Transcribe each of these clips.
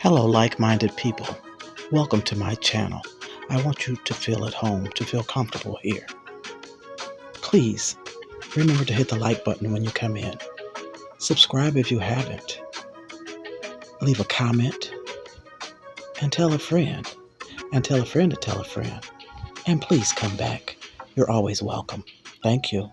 Hello, like-minded people. Welcome to my channel. I want you to feel at home, to feel comfortable here. Please remember to hit the like button when you come in. Subscribe if you haven't. Leave a comment and tell a friend. And tell a friend to tell a friend. And please come back. You're always welcome. Thank you.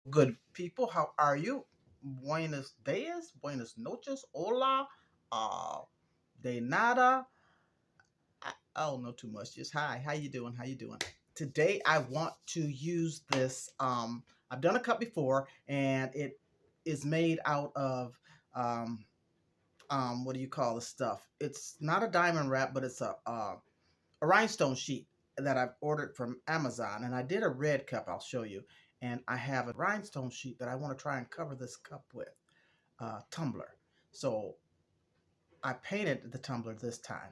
Good people, how are you? Buenos dias, buenas noches, hola, de nada. I don't know too much. Just hi. How you doing? How you doing? Today I want to use this. I've done a cup before, and it is made out of what do you call the stuff? It's not a diamond wrap, but it's a rhinestone sheet that I've ordered from Amazon, and I did a red cup. I'll show you, and I have a rhinestone sheet that I want to try and cover this cup with, tumbler. So I painted the tumbler this time.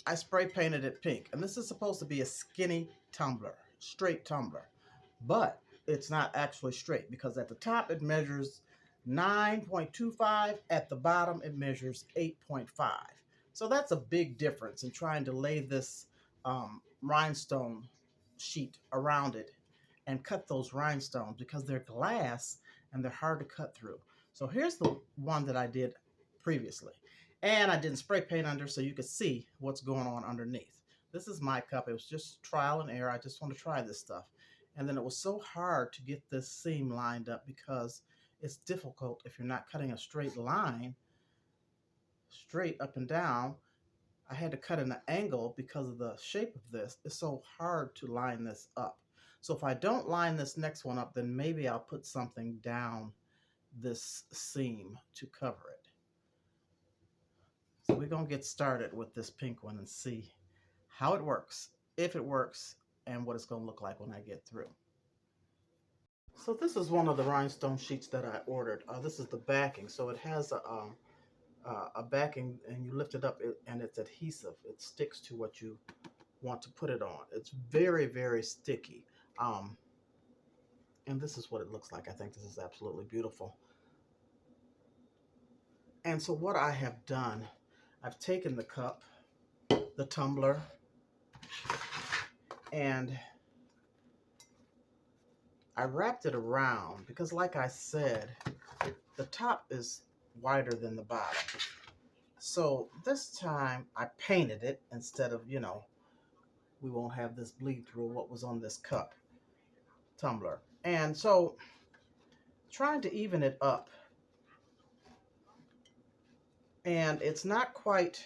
I spray painted it pink, and this is supposed to be a skinny tumbler, straight tumbler, but it's not actually straight because at the top it measures 9.25, at the bottom it measures 8.5. So that's a big difference in trying to lay this rhinestone sheet around it and cut those rhinestones because they're glass and they're hard to cut through. So here's the one that I did previously. And I didn't spray paint under so you could see what's going on underneath. This is my cup. It was just trial and error. I just want to try this stuff. And then it was so hard to get this seam lined up because it's difficult if you're not cutting a straight line, straight up and down. I had to cut an angle because of the shape of this. It's so hard to line this up. So if I don't line this next one up, then maybe I'll put something down this seam to cover it. So we're going to get started with this pink one and see how it works, if it works, and what it's going to look like when I get through. So this is one of the rhinestone sheets that I ordered. This is the backing. So it has a backing, and you lift it up, and it's adhesive. It sticks to what you want to put it on. It's very, very sticky. And this is what it looks like. I think this is absolutely beautiful. And so what I have done, I've taken the cup, the tumbler, and I wrapped it around because, like I said, the top is wider than the bottom. So this time I painted it instead of, we won't have this bleed through what was on this cup tumbler. And so trying to even it up, and it's not quite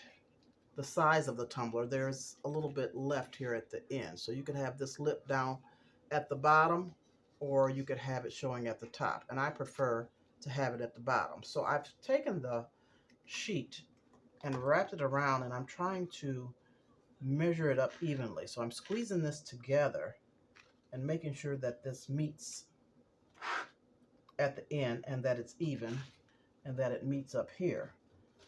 the size of the tumbler. There's a little bit left here at the end. So you could have this lip down at the bottom, or you could have it showing at the top. And I prefer to have it at the bottom. So I've taken the sheet and wrapped it around, and I'm trying to measure it up evenly. So I'm squeezing this together and making sure that this meets at the end and that it's even and that it meets up here.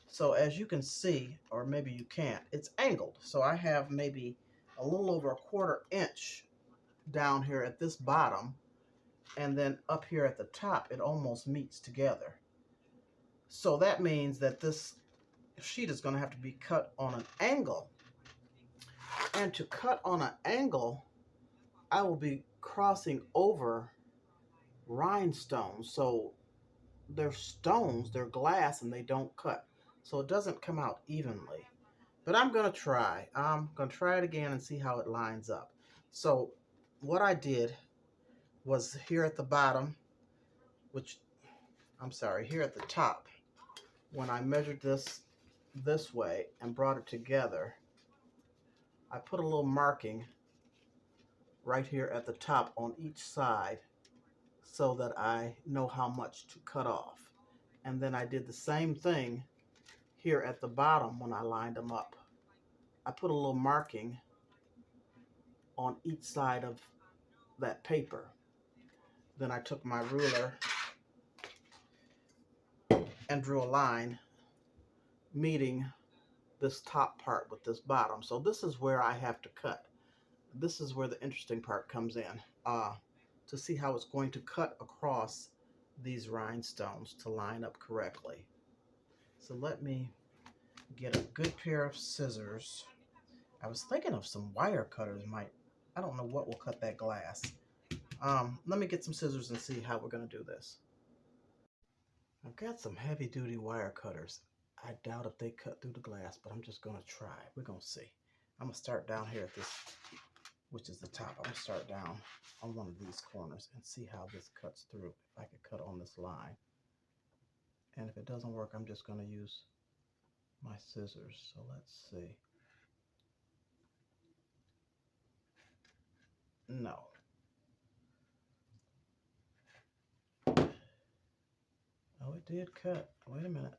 So as you can see, or maybe you can't, it's angled. So I have maybe a little over a 1/4 inch down here at this bottom, and then up here at the top, it almost meets together. So that means that this sheet is going to have to be cut on an angle. And to cut on an angle, I will be crossing over rhinestones. So they're stones, they're glass, and they don't cut. So it doesn't come out evenly. But I'm going to try. I'm going to try it again and see how it lines up. So what I did was here at the bottom, here at the top, when I measured this way and brought it together, I put a little marking right here at the top on each side so that I know how much to cut off. And then I did the same thing here at the bottom when I lined them up. I put a little marking on each side of that paper. Then I took my ruler and drew a line meeting this top part with this bottom. So this is where I have to cut. This is where the interesting part comes in, to see how it's going to cut across these rhinestones to line up correctly. So let me get a good pair of scissors. I was thinking of some wire cutters I don't know what will cut that glass. Let me get some scissors and see how we're going to do this. I've got some heavy duty wire cutters. I doubt if they cut through the glass, but I'm just going to try. We're going to see. I'm going to start down here at this, which is the top. I'm going to start down on one of these corners and see how this cuts through. If I could cut on this line. And if it doesn't work, I'm just going to use my scissors. So let's see. No. Oh, it did cut. Wait a minute.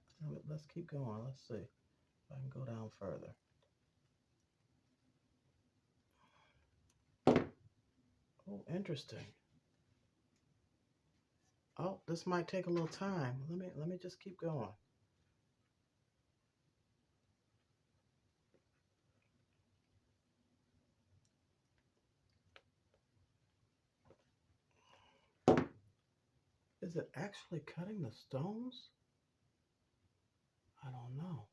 Let's keep going. Let's see if I can go down further. Oh, interesting. Oh, this might take a little time. Let me just keep going. Is it actually cutting the stones? I don't know.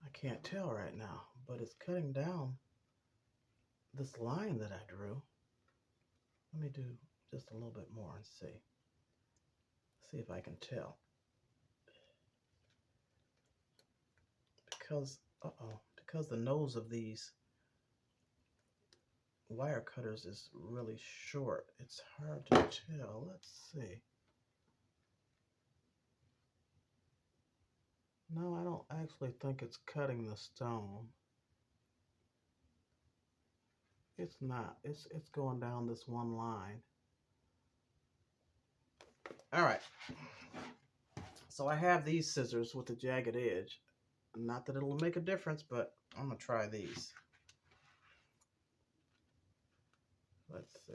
I can't tell right now, but it's cutting down this line that I drew. Let me do just a little bit more and see. See if I can tell. Because the nose of these wire cutters is really short, it's hard to tell. Let's see. No, I don't actually think it's cutting the stone. It's not. It's going down this one line. All right. So I have these scissors with the jagged edge. Not that it'll make a difference, but I'm going to try these. Let's see.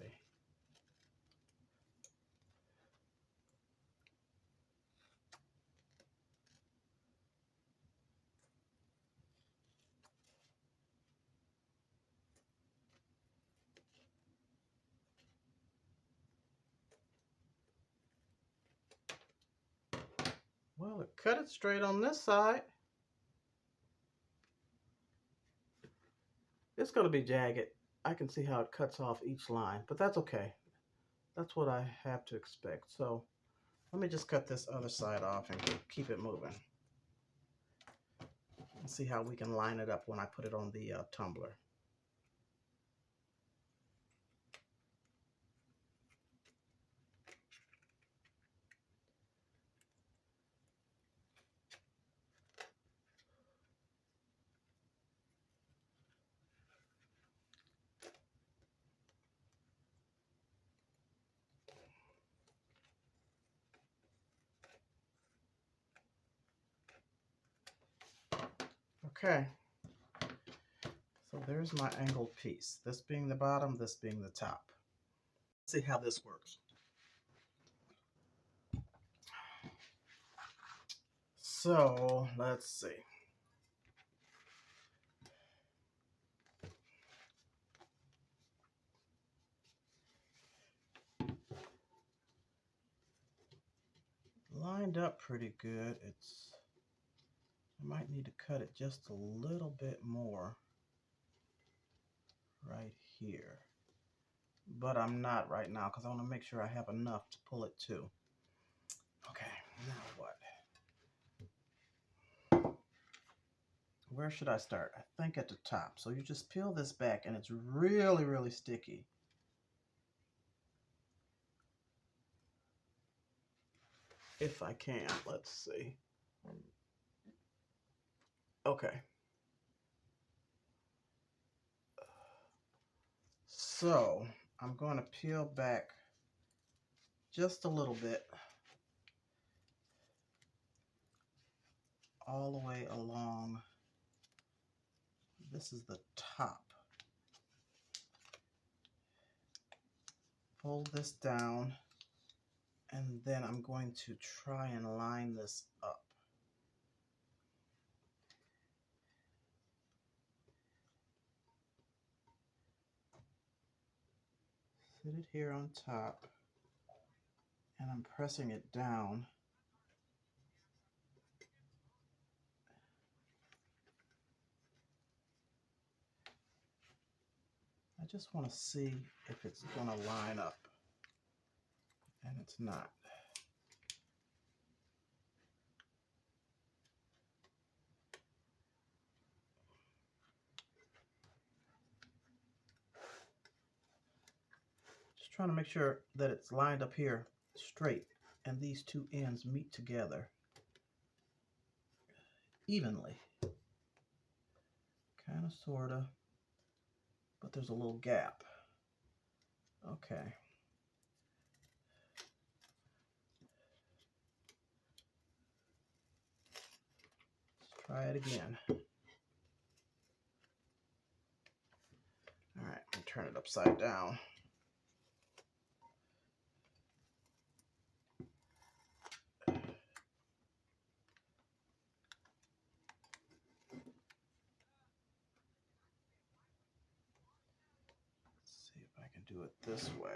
Well, it cut it straight on this side. It's going to be jagged. I can see how it cuts off each line, but that's okay. That's what I have to expect. So let me just cut this other side off and keep it moving. And see how we can line it up when I put it on the tumbler. Okay, so there's my angled piece. This being the bottom, this being the top. Let's see how this works. So let's see. Lined up pretty good. I might need to cut it just a little bit more right here. But I'm not right now because I want to make sure I have enough to pull it to. Okay, now what? Where should I start? I think at the top. So you just peel this back and it's really, really sticky. If I can, let's see. Okay. So I'm going to peel back just a little bit all the way along. This is the top. Fold this down, and then I'm going to try and line this up. Sit it here on top. and I'm pressing it down. I just want to see if it's going to line up, and it's not. Just trying to make sure that it's lined up here straight and these two ends meet together evenly. Kind of, sort of, but there's a little gap. Okay. Let's try it again. All right, I'm gonna turn it upside down. Let's see if I can do it this way.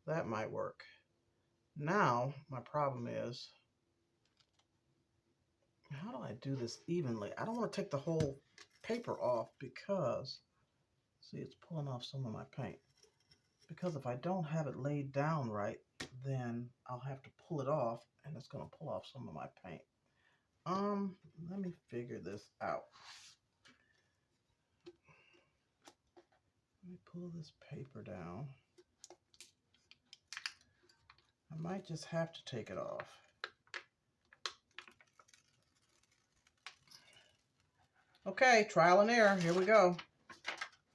That might work. Now, my problem is, how do I do this evenly? I don't want to take the whole paper off because, see, it's pulling off some of my paint. Because if I don't have it laid down right, then I'll have to pull it off, and it's going to pull off some of my paint. Let me figure this out. Let me pull this paper down. I might just have to take it off. Okay, trial and error. Here we go.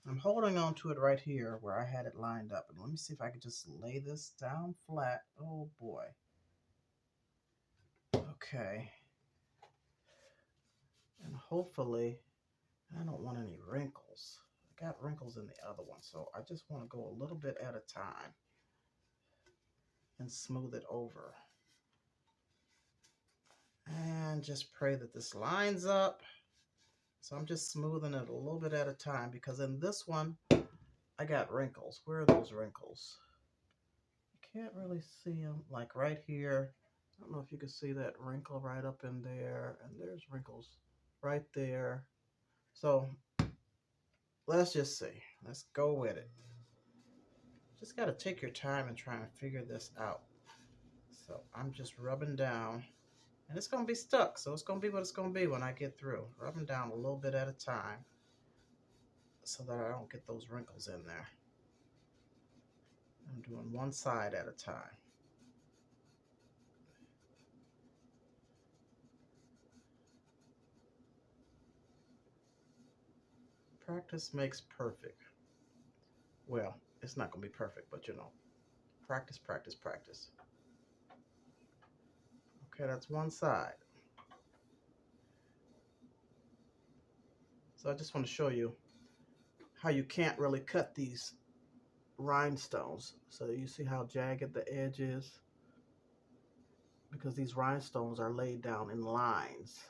I'm holding on to it right here where I had it lined up. And let me see if I can just lay this down flat. Oh boy. Okay. And hopefully, I don't want any wrinkles. I got wrinkles in the other one, so I just want to go a little bit at a time and smooth it over. And just pray that this lines up. So I'm just smoothing it a little bit at a time because in this one, I got wrinkles. Where are those wrinkles? I can't really see them, like right here. I don't know if you can see that wrinkle right up in there, and there's wrinkles right there. So let's just see. Let's go with it. Just got to take your time and try and figure this out. So I'm just rubbing down, and it's going to be stuck. So it's going to be what it's going to be when I get through. Rubbing down a little bit at a time so that I don't get those wrinkles in there. I'm doing one side at a time. Practice makes perfect. Well, it's not going to be perfect, but you know, practice, practice, practice. Okay, that's one side. So I just want to show you how you can't really cut these rhinestones. So you see how jagged the edge is? Because these rhinestones are laid down in lines.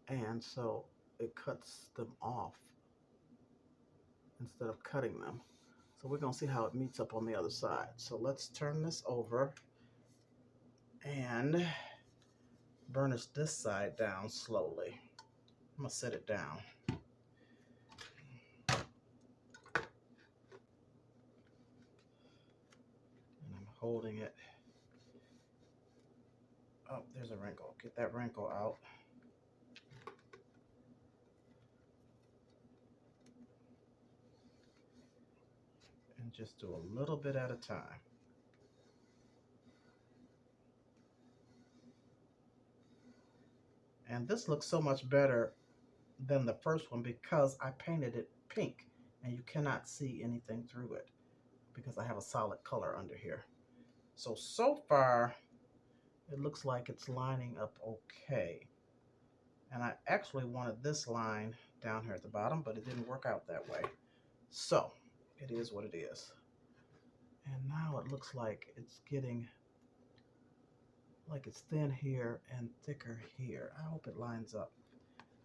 And so it cuts them off instead of cutting them. So we're going to see how it meets up on the other side. So let's turn this over and burnish this side down slowly. I'm going to set it down. And I'm holding it. Oh, there's a wrinkle. Get that wrinkle out. And just do a little bit at a time. And this looks so much better than the first one because I painted it pink and you cannot see anything through it because I have a solid color under here. So far it looks like it's lining up okay. And I actually wanted this line down here at the bottom, but it didn't work out that way. So it is what it is. And now it looks like it's getting like it's thin here and thicker here. I hope it lines up.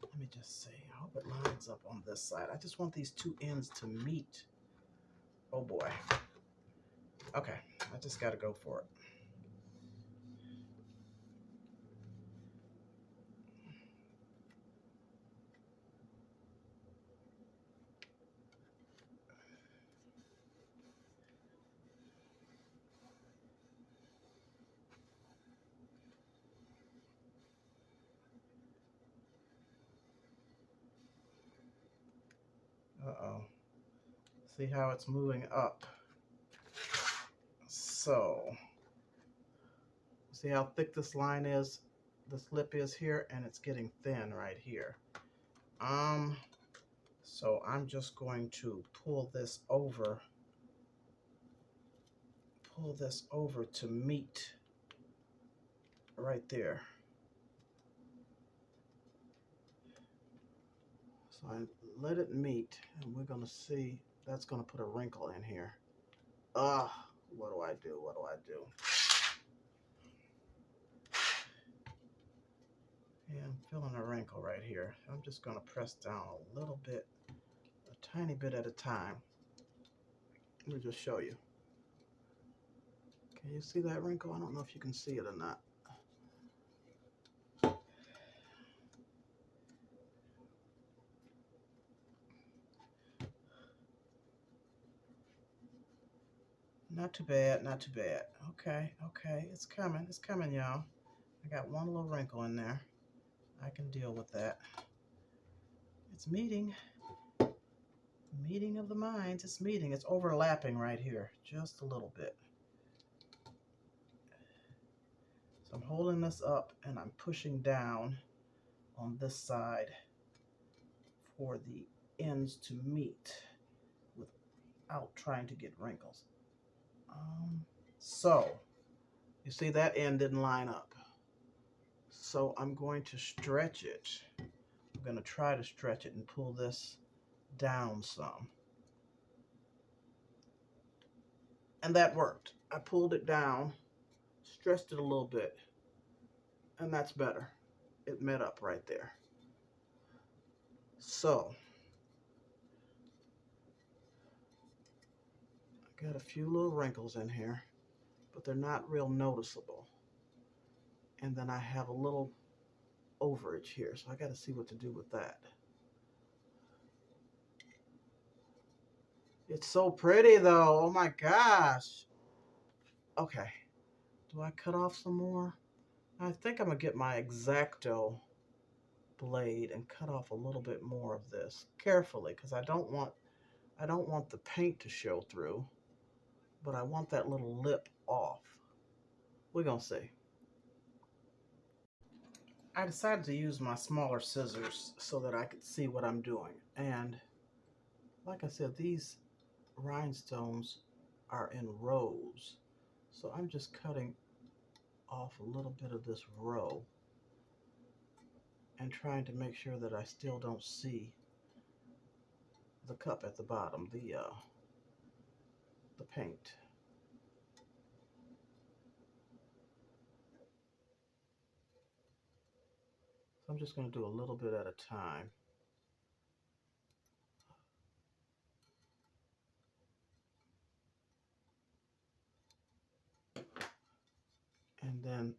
Let me just see. I hope it lines up on this side. I just want these two ends to meet. Oh boy. Okay, I just got to go for it. Uh-oh. See how it's moving up. So, see how thick this line is? This lip is here, and it's getting thin right here. So I'm just going to pull this over to meet right there. So I let it meet, and we're going to see, that's going to put a wrinkle in here. What do I do? What do I do? Yeah, I'm feeling a wrinkle right here. I'm just going to press down a little bit, a tiny bit at a time. Let me just show you. Can you see that wrinkle? I don't know if you can see it or not. Not too bad, not too bad. Okay, okay, it's coming, y'all. I got one little wrinkle in there. I can deal with that. It's meeting. Meeting of the minds. It's meeting. It's overlapping right here, just a little bit. So I'm holding this up and I'm pushing down on this side for the ends to meet without trying to get wrinkles. So you see that end didn't line up. So I'm going to stretch it. I'm going to try to stretch it and pull this down some. And that worked. I pulled it down, stretched it a little bit, and that's better. It met up right there. So I got a few little wrinkles in here, but they're not real noticeable. And then I have a little overage here, so I got to see what to do with that. It's so pretty though. Oh my gosh. Okay. Do I cut off some more? I think I'm gonna get my X-Acto blade and cut off a little bit more of this carefully, because I don't want the paint to show through, but I want that little lip off. We're gonna see. I decided to use my smaller scissors so that I could see what I'm doing. And like I said, these rhinestones are in rows. So I'm just cutting off a little bit of this row and trying to make sure that I still don't see the cup at the bottom, the paint. So I'm just going to do a little bit at a time. And then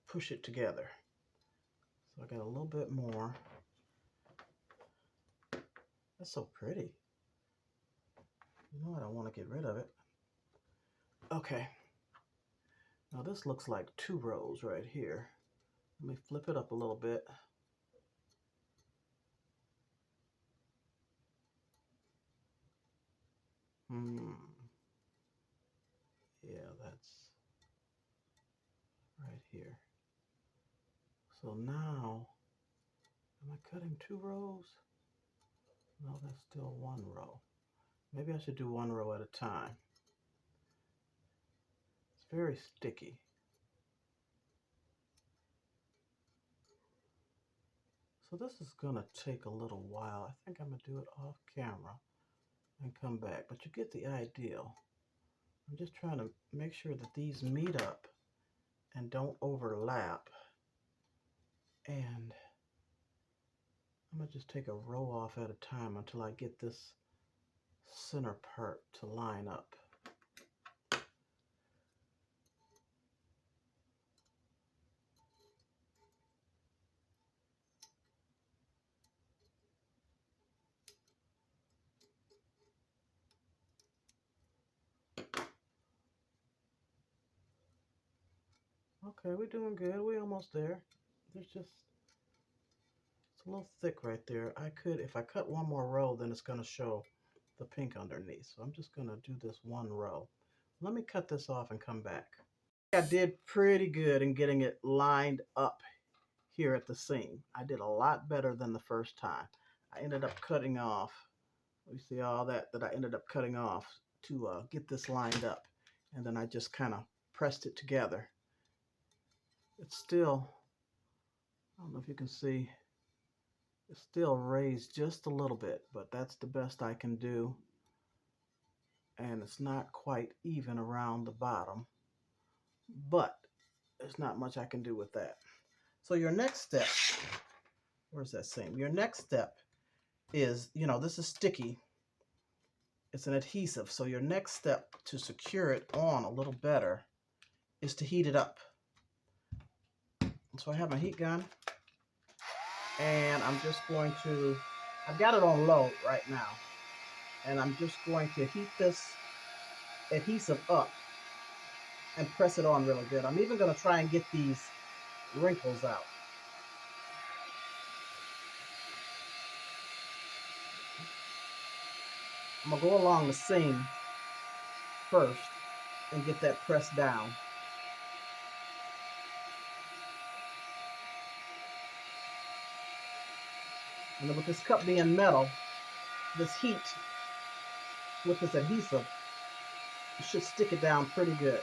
push it together. So I got a little bit more. That's so pretty. You know what? I want to get rid of it. Okay. Now this looks like 2 rows right here. Let me flip it up a little bit. Yeah, that's right here. So now, am I cutting 2 rows? No, that's still 1 row. Maybe I should do 1 row at a time. It's very sticky. So this is going to take a little while. I think I'm going to do it off camera and come back. But you get the idea. I'm just trying to make sure that these meet up and don't overlap. And I'm going to just take a row off at a time until I get this center part to line up. Okay, we're doing good. We're almost there. There's just, it's a little thick right there. I could, if I cut one more row, then it's going to show the pink underneath. So I'm just going to do this one row. Let me cut this off and come back. I did pretty good in getting it lined up here at the seam. I did a lot better than the first time. I ended up cutting off, you see all that I ended up cutting off to get this lined up. And then I just kind of pressed it together. It's still, I don't know if you can see, it's still raised just a little bit, but that's the best I can do. And it's not quite even around the bottom, but there's not much I can do with that. So your next step, where's that seam? Your next step is, this is sticky. It's an adhesive. So your next step to secure it on a little better is to heat it up. So I have my heat gun, and I'm just going to, I've got it on low right now, and I'm just going to heat this adhesive up and press it on really good. I'm even going to try and get these wrinkles out. I'm going to go along the seam first and get that pressed down. And then with this cup being metal, this heat with this adhesive should stick it down pretty good.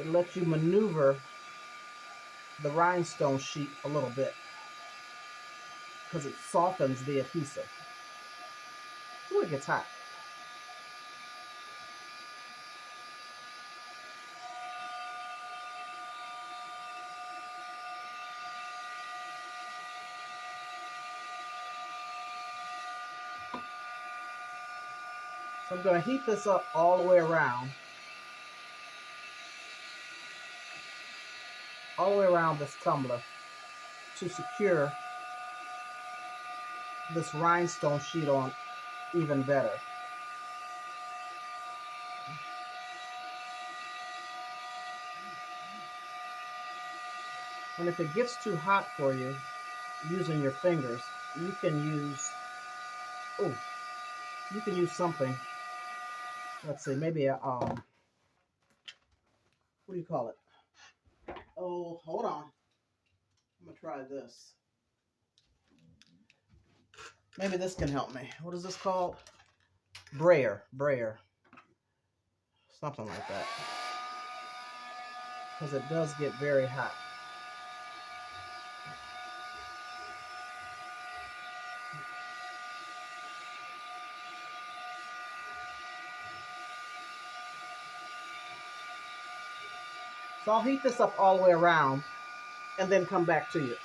It lets you maneuver the rhinestone sheet a little bit because it softens the adhesive. Ooh, it gets hot. So I'm going to heat this up all the way around. All the way around this tumbler to secure this rhinestone sheet on even better. And if it gets too hot for you, using your fingers, you can use, you can use something. Let's see, maybe a, what do you call it? Oh, hold on. I'm gonna try this. Maybe this can help me. What is this called? Brayer. Something like that. Because it does get very hot. So I'll heat this up all the way around and then come back to you.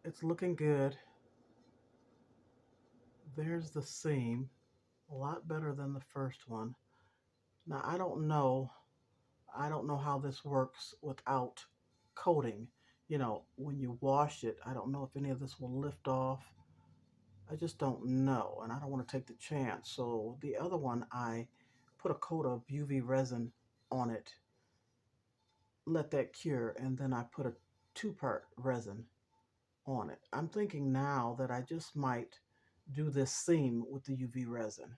It's looking good. There's the seam. A lot better than the first one. Now I don't know how this works without coating. you know, when you wash it, I don't know if any of this will lift off. I just don't know, and I don't want to take the chance. So the other one, I put a coat of UV resin on it, let that cure, and then I put a two-part resin on it. I'm thinking now that I just might do this seam with the UV resin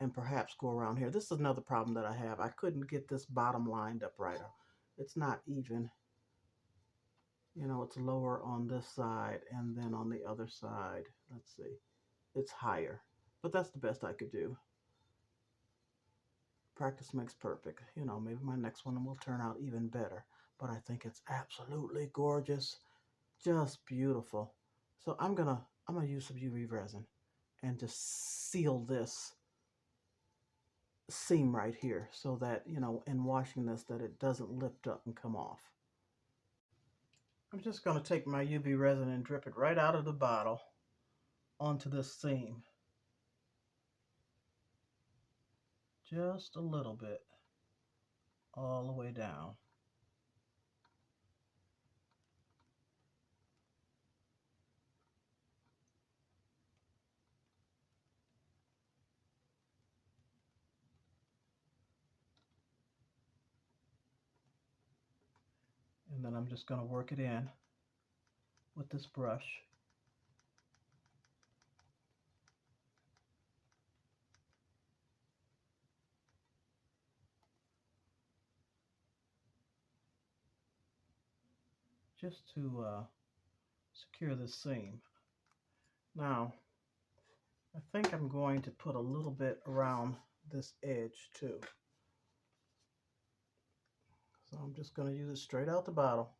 and perhaps go around here. This is another problem that I have. I couldn't get this bottom lined up right. It's not even. You know, it's lower on this side, and then on the other side, let's see, it's higher. But that's the best I could do. Practice makes perfect. You know, maybe my next one will turn out even better. But I think it's absolutely gorgeous. Just beautiful. So I'm gonna use some UV resin and just seal this seam right here so that, you know, in washing this, that it doesn't lift up and come off. I'm just gonna take my UV resin and drip it right out of the bottle onto this seam. Just a little bit all the way down. And then I'm just going to work it in with this brush. Just to secure this seam. Now, I think I'm going to put a little bit around this edge too. So I'm just going to use it straight out the bottle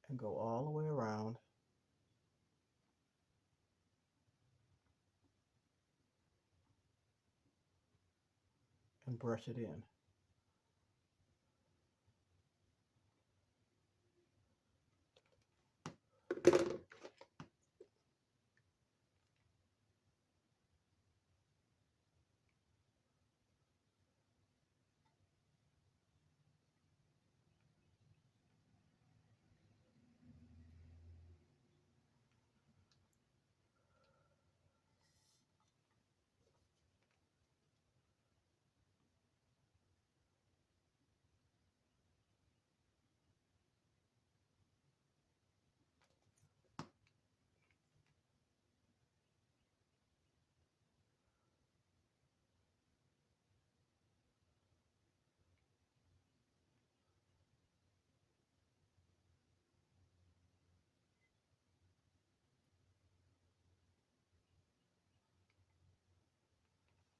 and go all the way around. And brush it in.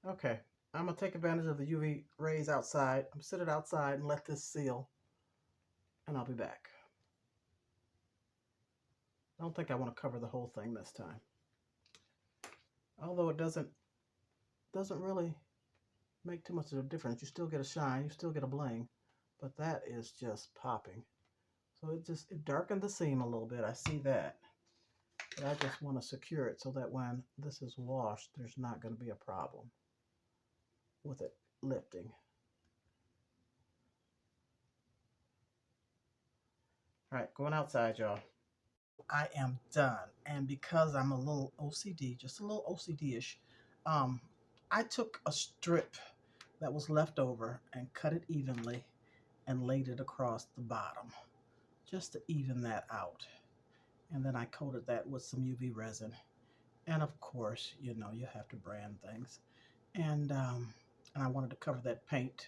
Okay, I'm going to take advantage of the UV rays outside. I'm sit it outside and let this seal, and I'll be back. I don't think I want to cover the whole thing this time. Although it doesn't really make too much of a difference. You still get a shine, you still get a bling, but that is just popping. So it darkened the seam a little bit. I see that. But I just want to secure it so that when this is washed, there's not going to be a problem with it lifting. All right, going outside, y'all. I am done. And because I'm a little OCD, just a little OCD-ish, um, I took a strip that was left over and cut it evenly and laid it across the bottom just to even that out. And then I coated that with some UV resin. And of course, you know, you have to brand things. And I wanted to cover that paint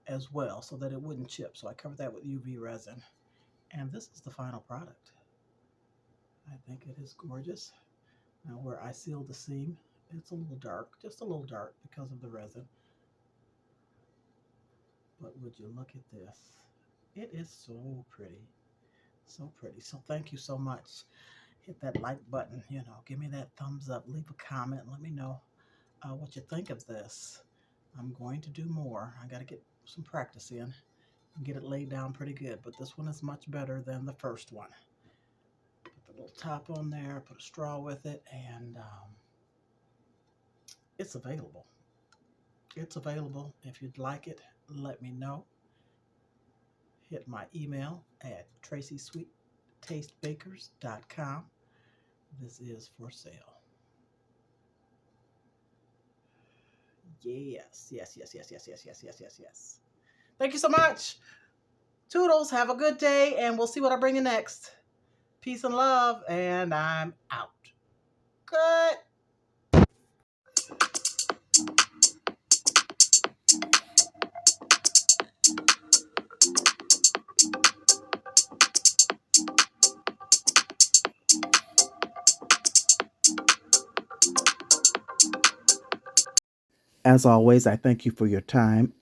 as well so that it wouldn't chip. So I covered that with UV resin. And this is the final product. I think it is gorgeous. Now where I sealed the seam, it's a little dark, just a little dark because of the resin. But would you look at this? It is so pretty. So pretty. So thank you so much. Hit that like button, you know, give me that thumbs up, leave a comment, let me know what you think of this. I'm going to do more. I got to get some practice in and get it laid down pretty good, but this one is much better than the first one. Put the little top on there, put a straw with it, and it's available. It's available. If you'd like it, let me know. hit my email at tracysweettastebakers.com. This is for sale. Yes, yes, yes, yes, yes, yes, yes, yes, yes, yes. Thank you so much. Toodles, have a good day, and we'll see what I bring you next. Peace and love, and I'm out. Good. As always, I thank you for your time.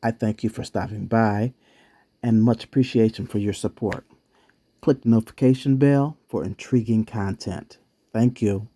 I thank you for stopping by, and much appreciation for your support. Click the notification bell for intriguing content. Thank you.